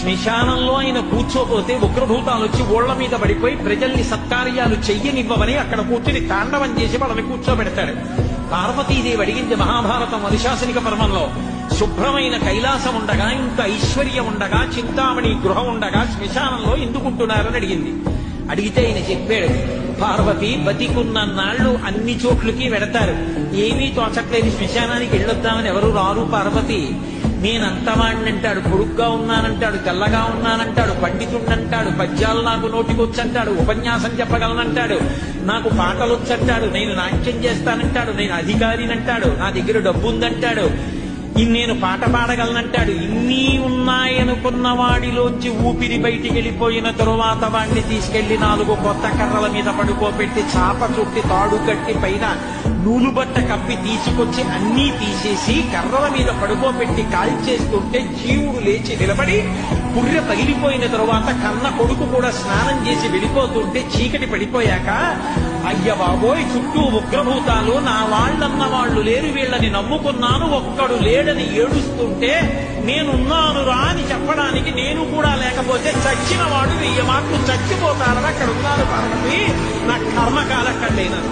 శ్మశానంలో ఆయన కూర్చోపోతే ఉగ్రభూతాలు వచ్చి ఓళ్ల మీద పడిపోయి ప్రజల్ని సత్కార్యాలు చెయ్యనివ్వమని అక్కడ కూర్చుని తాండవం చేసి వాళ్ళని కూర్చోబెడతాడు. పార్వతీదేవి అడిగింది మహాభారతం అనుశాసనిక పర్వంలో, శుభ్రమైన కైలాసం ఉండగా, ఇంత ఐశ్వర్యం ఉండగా, చింతామణి గృహం ఉండగా శ్మశానంలో ఎందుకుంటున్నారని అడిగింది. అడిగితే ఆయన చెప్పాడు, పార్వతి బతికున్న నాళ్లు అన్ని చోట్లకి వెడతారు, ఏమీ తోచట్లేదు, శ్మశానానికి వెళ్ళొద్దామని ఎవరు రారు పార్వతి. నేనంతవాణ్ణంటాడు, పొడుగ్గా ఉన్నానంటాడు, తెల్లగా ఉన్నానంటాడు, పండితుణ్ణంటాడు, పద్యాలు నాకు నోటికొచ్చంటాడు, ఉపన్యాసం చెప్పగలనంటాడు, నాకు పాటలొచ్చంటాడు, నేను నాట్యం చేస్తానంటాడు, నేను అధికారినంటాడు, నా దగ్గర డబ్బు ఉందంటాడు, నేను పాట పాడగలనంటాడు. ఇన్ని ఉన్నాయనుకున్న వాడిలోంచి ఊపిరి బయటికి వెళ్ళిపోయిన తరువాత వాడిని తీసుకెళ్లి 4 కొత్త కర్రల మీద పడుకోబెట్టి చాప చుట్టి తాడు కట్టి పైన నూలు బట్ట కప్పి తీసుకొచ్చి అన్నీ తీసేసి కర్రల మీద పడుకోబెట్టి కాల్చేస్తుంటే జీవుడు లేచి నిలబడి పుర్రె పగిలిపోయిన తరువాత కన్న కొడుకు కూడా స్నానం చేసి వెళ్ళిపోతుంటే చీకటి పడిపోయాక, అయ్య బాబోయ్ చుట్టూ ఉగ్రభూతాలు, నా వాళ్ళన్న వాళ్ళు లేరు, వీళ్ళని నమ్ముకున్నాను, ఒక్కడు లేడని ఏడుస్తుంటే నేనున్నాను రా అని చెప్పడానికి నేను కూడా లేకపోతే చచ్చిన వాడు 1000 మాటలు చచ్చిపోతారని అక్కడ ఉన్నారు పార్వతి, నా కర్మకాలక్కడలేనని.